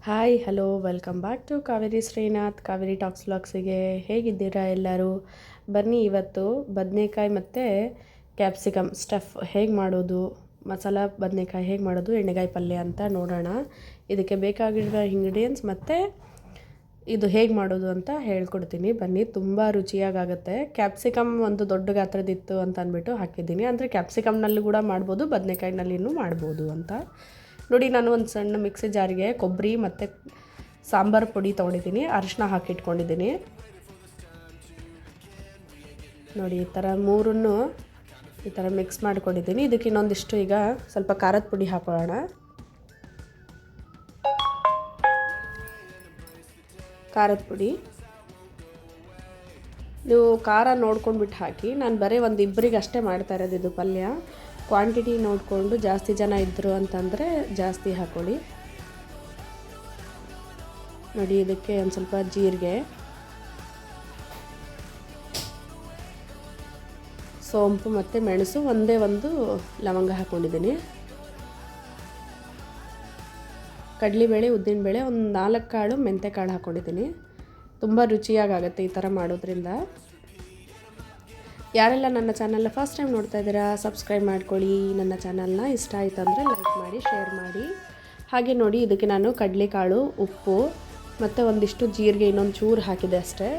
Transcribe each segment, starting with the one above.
Hi hello welcome back to Kaveri Srinath Kaveri talks ವ್ಲಾಗ್ಸಿಗೆ. ಹೇಗಿದ್ದೀರಾ ಎಲ್ಲರೂ? ಬನ್ನಿ ಇವತ್ತು ಬದನೆಕಾಯಿ ಮತ್ತು ಕ್ಯಾಪ್ಸಿಕಮ್ ಸ್ಟಫ್ ಹೇಗೆ ಮಾಡೋದು, ಮಸಾಲ ಬದನೆಕಾಯಿ ಹೇಗೆ ಮಾಡೋದು, ಎಣ್ಣೆಗಾಯಿ ಪಲ್ಯ ಅಂತ ನೋಡೋಣ. ಇದಕ್ಕೆ ಬೇಕಾಗಿರೋ ಇಂಗ್ರೀಡಿಯೆಂಟ್ಸ್ ಮತ್ತು ಇದು ಹೇಗೆ ಮಾಡೋದು ಅಂತ ಹೇಳ್ಕೊಡ್ತೀನಿ. ಬನ್ನಿ, ತುಂಬ ರುಚಿಯಾಗುತ್ತೆ. ಕ್ಯಾಪ್ಸಿಕಮ್ ಒಂದು ದೊಡ್ಡ ಗಾತ್ರದಿತ್ತು ಅಂತ ಅಂದ್ಬಿಟ್ಟು ಹಾಕಿದ್ದೀನಿ. ಅಂದರೆ ಕ್ಯಾಪ್ಸಿಕಮ್ನಲ್ಲಿ ಕೂಡ ಮಾಡ್ಬೋದು, ಬದನೆಕಾಯಿನಲ್ಲಿನೂ ಮಾಡ್ಬೋದು ಅಂತ. ನೋಡಿ, ನಾನು ಒಂದು ಸಣ್ಣ ಮಿಕ್ಸಿ ಜಾರಿಗೆ ಕೊಬ್ಬರಿ ಮತ್ತು ಸಾಂಬಾರು ಪುಡಿ ತೊಗೊಂಡಿದ್ದೀನಿ, ಅರಿಶಿನ ಹಾಕಿಟ್ಕೊಂಡಿದ್ದೀನಿ. ನೋಡಿ, ಈ ಥರ ಮೂರನ್ನು ಈ ಥರ ಮಿಕ್ಸ್ ಮಾಡ್ಕೊಂಡಿದ್ದೀನಿ. ಇದಕ್ಕೆ ಇನ್ನೊಂದಿಷ್ಟು ಈಗ ಸ್ವಲ್ಪ ಖಾರದ ಪುಡಿ ಹಾಕೊಳ್ಳೋಣ. ಖಾರದ ಪುಡಿ ನೀವು ಖಾರ ನೋಡ್ಕೊಂಡ್ಬಿಟ್ಟು ಹಾಕಿ. ನಾನು ಬರೀ ಒಂದು ಇಬ್ಬರಿಗೆ ಅಷ್ಟೇ ಮಾಡ್ತಾ ಇರೋದು ಇದು ಪಲ್ಯ. ಕ್ವಾಂಟಿಟಿ ನೋಡಿಕೊಂಡು ಜಾಸ್ತಿ ಜನ ಇದ್ದರು ಅಂತಂದರೆ ಜಾಸ್ತಿ ಹಾಕ್ಕೊಳ್ಳಿ. ನೋಡಿ, ಇದಕ್ಕೆ ಒಂದು ಸ್ವಲ್ಪ ಜೀರಿಗೆ, ಸೋಂಪು ಮತ್ತು ಮೆಣಸು, ಒಂದೇ ಒಂದು ಲವಂಗ ಹಾಕ್ಕೊಂಡಿದ್ದೀನಿ. ಕಡಲೆಬೇಳೆ, ಉದ್ದಿನಬೇಳೆ, ಒಂದು 4 ಕಾಳು ಮೆಂತ್ಯಕಾಳು ಹಾಕ್ಕೊಂಡಿದ್ದೀನಿ. ತುಂಬ ರುಚಿಯಾಗುತ್ತೆ ಈ ಥರ ಮಾಡೋದ್ರಿಂದ. ಯಾರೆಲ್ಲ ನನ್ನ ಚಾನಲ್ನ ಫಸ್ಟ್ ಟೈಮ್ ನೋಡ್ತಾ ಇದ್ದೀರಾ, ಸಬ್ಸ್ಕ್ರೈಬ್ ಮಾಡ್ಕೊಳ್ಳಿ. ನನ್ನ ಚಾನಲ್ನ ಇಷ್ಟ ಆಯಿತು ಅಂದರೆ ಲೈಕ್ ಮಾಡಿ, ಶೇರ್ ಮಾಡಿ. ಹಾಗೆ ನೋಡಿ, ಇದಕ್ಕೆ ನಾನು ಕಡಲೆಕಾಳು, ಉಪ್ಪು ಮತ್ತು ಒಂದಿಷ್ಟು ಜೀರಿಗೆ, ಇನ್ನೊಂದು ಚೂರು ಹಾಕಿದೆ ಅಷ್ಟೇ.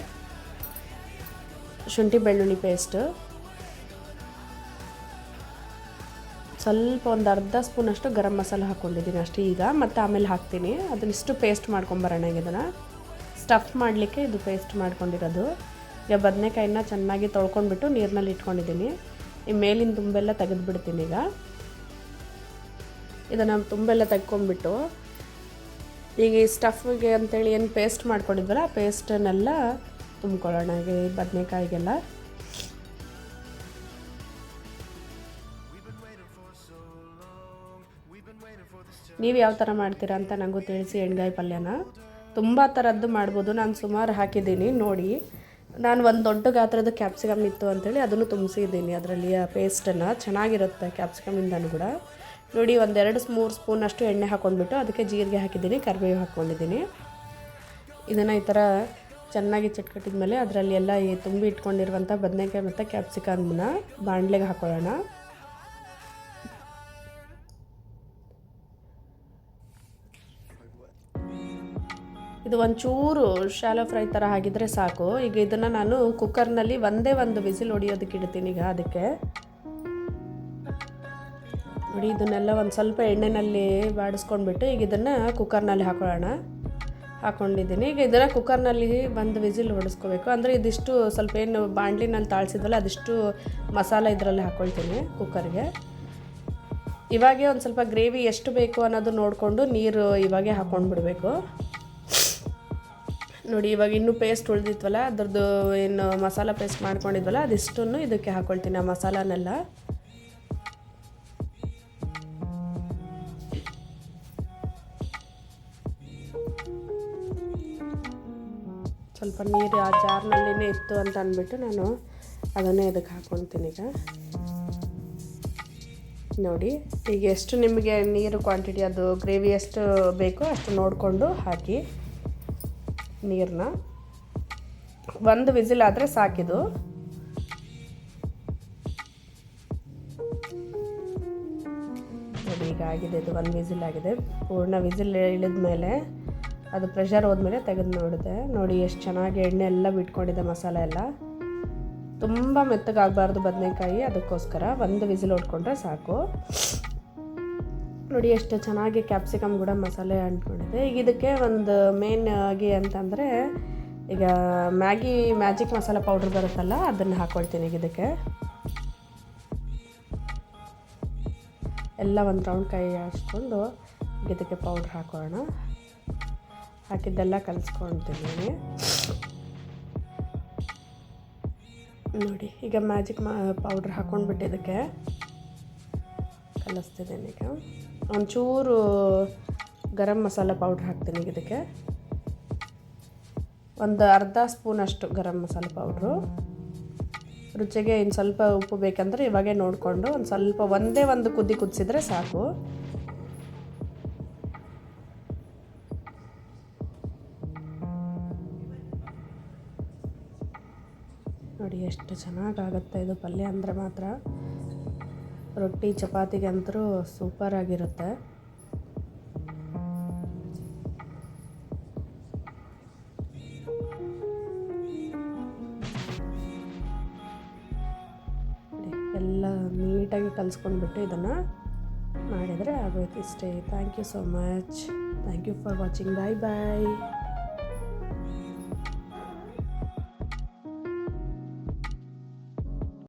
ಶುಂಠಿ ಬೆಳ್ಳುಳ್ಳಿ ಪೇಸ್ಟು ಸ್ವಲ್ಪ ಒಂದು ಅರ್ಧ ಸ್ಪೂನಷ್ಟು ಗರಂ ಮಸಾಲ ಹಾಕ್ಕೊಂಡಿದ್ದೀನಿ ಅಷ್ಟೇ ಈಗ. ಮತ್ತು ಆಮೇಲೆ ಹಾಕ್ತೀನಿ. ಅದನ್ನಿಷ್ಟು ಪೇಸ್ಟ್ ಮಾಡ್ಕೊಂಬರೋಣ. ಈಗ ಇದನ್ನು ಸ್ಟಫ್ ಮಾಡಲಿಕ್ಕೆ ಇದು ಪೇಸ್ಟ್ ಮಾಡ್ಕೊಂಡಿರೋದು. ಈಗ ಬದನೆಕಾಯಿನ ಚೆನ್ನಾಗಿ ತೊಳ್ಕೊಂಡ್ಬಿಟ್ಟು ನೀರಿನಲ್ಲಿ ಇಟ್ಕೊಂಡಿದ್ದೀನಿ. ಈ ಮೇಲಿನ ತುಂಬೆಲ್ಲ ತೆಗೆದುಬಿಡ್ತೀನಿ. ಇದನ್ನು ತುಂಬೆಲ್ಲ ತೆಗ್ಕೊಂಡ್ಬಿಟ್ಟು ಈಗ ಈ ಸ್ಟಫ್ಗೆ ಅಂತೇಳಿ ಏನು ಪೇಸ್ಟ್ ಮಾಡ್ಕೊಂಡಿದ್ವಲ್ಲ, ಆ ಪೇಸ್ಟನ್ನೆಲ್ಲ ತುಂಬ್ಕೊಳ್ಳೋಣ ಈಗ ಈ ಬದನೆಕಾಯಿಗೆಲ್ಲ. ನೀವು ಯಾವ ಥರ ಮಾಡ್ತೀರಾ ಅಂತ ನನಗೂ ತಿಳಿಸಿ. ಎಣ್ಗಾಯಿ ಪಲ್ಯನ ತುಂಬ ಥರದ್ದು ಮಾಡ್ಬೋದು. ನಾನು ಸುಮಾರು ಹಾಕಿದ್ದೀನಿ ನೋಡಿ. ನಾನು ಒಂದು ದೊಡ್ಡ ಗಾತ್ರದ ಕ್ಯಾಪ್ಸಿಕಮ್ ಇತ್ತು ಅಂಥೇಳಿ ಅದನ್ನು ತುಂಬಿಸಿದ್ದೀನಿ ಅದರಲ್ಲಿ. ಆ ಪೇಸ್ಟನ್ನು ಚೆನ್ನಾಗಿರುತ್ತೆ ಕ್ಯಾಪ್ಸಿಕಮಿಂದನೂ ಕೂಡ. ನೋಡಿ, 1-2-3 ಸ್ಪೂನಷ್ಟು ಎಣ್ಣೆ ಹಾಕ್ಕೊಂಡ್ಬಿಟ್ಟು ಅದಕ್ಕೆ ಜೀರಿಗೆ ಹಾಕಿದ್ದೀನಿ, ಕರಿಬೇವು ಹಾಕ್ಕೊಂಡಿದ್ದೀನಿ. ಇದನ್ನು ಈ ಥರ ಚೆನ್ನಾಗಿ ಚಟ್ಕಟ್ಟಿದ ಮೇಲೆ ಅದರಲ್ಲಿ ಎಲ್ಲ ಈ ತುಂಬಿ ಇಟ್ಕೊಂಡಿರುವಂಥ ಬದನೆಕಾಯಿ ಮತ್ತು ಕ್ಯಾಪ್ಸಿಕಮ್ನ ಬಾಣಲೆಗೆ ಹಾಕ್ಕೊಳ್ಳೋಣ. ಇದು ಒಂಚೂರು ಶಾಲೋ ಫ್ರೈ ಥರ ಆಗಿದ್ದರೆ ಸಾಕು. ಈಗ ಇದನ್ನು ನಾನು ಕುಕ್ಕರ್ನಲ್ಲಿ ಒಂದೇ ಒಂದು ವಿಸಿಲ್ ಹೊಡಿಯೋದಕ್ಕೆ ಇಡ್ತೀನಿ. ಈಗ ಅದಕ್ಕೆ ನೋಡಿ, ಇದನ್ನೆಲ್ಲ ಒಂದು ಸ್ವಲ್ಪ ಎಣ್ಣೆಯಲ್ಲಿ ಬಾಡಿಸ್ಕೊಂಡ್ಬಿಟ್ಟು ಈಗ ಇದನ್ನು ಕುಕ್ಕರ್ನಲ್ಲಿ ಹಾಕ್ಕೊಂಡಿದ್ದೀನಿ. ಈಗ ಇದನ್ನು ಕುಕ್ಕರ್ನಲ್ಲಿ ಒಂದು ವಿಸಿಲ್ ಹೊಡಿಸ್ಕೋಬೇಕು. ಅಂದರೆ ಇದಿಷ್ಟು ಸ್ವಲ್ಪ ಏನು ಬಾಣಲಿನಲ್ಲಿ ತಾಳಿಸಿದ್ವಲ್ಲ ಅದಿಷ್ಟು ಮಸಾಲ ಇದರಲ್ಲಿ ಹಾಕ್ಕೊಳ್ತೀನಿ ಕುಕ್ಕರ್ಗೆ. ಇವಾಗೇ ಒಂದು ಸ್ವಲ್ಪ ಗ್ರೇವಿ ಎಷ್ಟು ಬೇಕು ಅನ್ನೋದು ನೋಡಿಕೊಂಡು ನೀರು ಇವಾಗೇ ಹಾಕ್ಕೊಂಡ್ಬಿಡ್ಬೇಕು. ನೋಡಿ, ಇವಾಗ ಇನ್ನೂ ಪೇಸ್ಟ್ ಉಳಿದಿತ್ವಲ್ಲ, ಅದ್ರದ್ದು ಏನು ಮಸಾಲ ಪೇಸ್ಟ್ ಮಾಡ್ಕೊಂಡಿದ್ವಲ್ಲ ಅದಿಷ್ಟನ್ನು ಇದಕ್ಕೆ ಹಾಕ್ಕೊಳ್ತೀನಿ, ಆ ಮಸಾಲನೆಲ್ಲ. ಸ್ವಲ್ಪ ನೀರು ಆ ಜಾರ್ನಲ್ಲಿನೇ ಇತ್ತು ಅಂತ ಅಂದ್ಬಿಟ್ಟು ನಾನು ಅದನ್ನೇ ಇದಕ್ಕೆ ಹಾಕ್ಕೊಳ್ತೀನಿ. ಈಗ ನೋಡಿ, ಈಗ ಎಷ್ಟು ನಿಮಗೆ ನೀರು ಕ್ವಾಂಟಿಟಿ, ಅದು ಗ್ರೇವಿ ಎಷ್ಟು ಬೇಕೋ ಅಷ್ಟು ನೋಡಿಕೊಂಡು ಹಾಕಿ ನೀರನ್ನ. ಒಂದು ವಿಸಿಲ್ ಆದರೆ ಸಾಕಿದು. ನೋಡಿ, ಈಗ ಆಗಿದೆ. ಇದು ಒಂದು ವಿಸಿಲ್ ಆಗಿದೆ. ಪೂರ್ಣ ವಿಸಿಲ್ ಇಳಿದ ಮೇಲೆ ಅದು ಪ್ರೆಷರ್ ಹೋದ್ಮೇಲೆ ತೆಗೆದು ನೋಡಿದೆ. ನೋಡಿ, ಎಷ್ಟು ಚೆನ್ನಾಗಿ ಎಣ್ಣೆ ಎಲ್ಲ ಬಿಟ್ಕೊಂಡಿದೆ, ಮಸಾಲೆ ಎಲ್ಲ. ತುಂಬ ಮೆತ್ತಗಾಗಬಾರ್ದು ಬದನೆಕಾಯಿ, ಅದಕ್ಕೋಸ್ಕರ ಒಂದು ವಿಸಿಲ್ ಹೊಡ್ಕೊಂಡ್ರೆ ಸಾಕು. ನೋಡಿ, ಎಷ್ಟು ಚೆನ್ನಾಗಿ ಕ್ಯಾಪ್ಸಿಕಮ್ ಕೂಡ ಮಸಾಲೆ ಅಂಟ್ಕೊಂಡಿದೆ. ಈಗ ಇದಕ್ಕೆ ಒಂದು ಮೇನ್ ಆಗಿ ಅಂತಂದರೆ ಈಗ ಮ್ಯಾಜಿಕ್ ಮಸಾಲ ಪೌಡ್ರ್ ಬರುತ್ತಲ್ಲ, ಅದನ್ನು ಹಾಕ್ಕೊಳ್ತೀನಿ. ಈಗ ಇದಕ್ಕೆ ಎಲ್ಲ ಒಂದು ರೌಂಡ್ ಕೈ ಹಾಕ್ಕೊಂಡು ಇದಕ್ಕೆ ಪೌಡ್ರ್ ಹಾಕೋಣ. ಹಾಕಿದ್ದೆಲ್ಲ ಕಲಿಸ್ಕೊಳ್ತೀನಿ. ನೋಡಿ, ಈಗ ಮ್ಯಾಜಿಕ್ ಪೌಡ್ರ್ ಹಾಕ್ಕೊಂಡ್ಬಿಟ್ಟು ಇದಕ್ಕೆ ಕಲಿಸ್ತಿದ್ದೀನಿ. ಈಗ ಒಂಚೂರು ಗರಂ ಮಸಾಲ ಪೌಡ್ರ್ ಹಾಕ್ತೀನಿ. ಇದಕ್ಕೆ ಒಂದು ಅರ್ಧ ಸ್ಪೂನಷ್ಟು ಗರಂ ಮಸಾಲ ಪೌಡ್ರು. ರುಚಿಗೆ ಇನ್ನು ಸ್ವಲ್ಪ ಉಪ್ಪು ಬೇಕಂದರೆ ಇವಾಗೇ ನೋಡಿಕೊಂಡು ಒಂದು ಸ್ವಲ್ಪ ಒಂದೇ ಒಂದು ಕುದಿ ಕುದಿಸಿದ್ರೆ ಸಾಕು. ನೋಡಿ ಎಷ್ಟು ಚೆನ್ನಾಗಾಗುತ್ತೆ ಇದು ಪಲ್ಯ ಅಂದರೆ ಮಾತ್ರ. ರೊಟ್ಟಿ ಚಪಾತಿಗೆ ಅಂತೂ ಸೂಪರಾಗಿರುತ್ತೆ. ಎಲ್ಲ ನೀಟಾಗಿ ಕಲಿಸ್ಕೊಂಡ್ಬಿಟ್ಟು ಇದನ್ನು ಮಾಡಿದರೆ ಆಗೋಯ್ತು ಇಷ್ಟೇ. Thank you so much. Thank you for watching. Bye bye.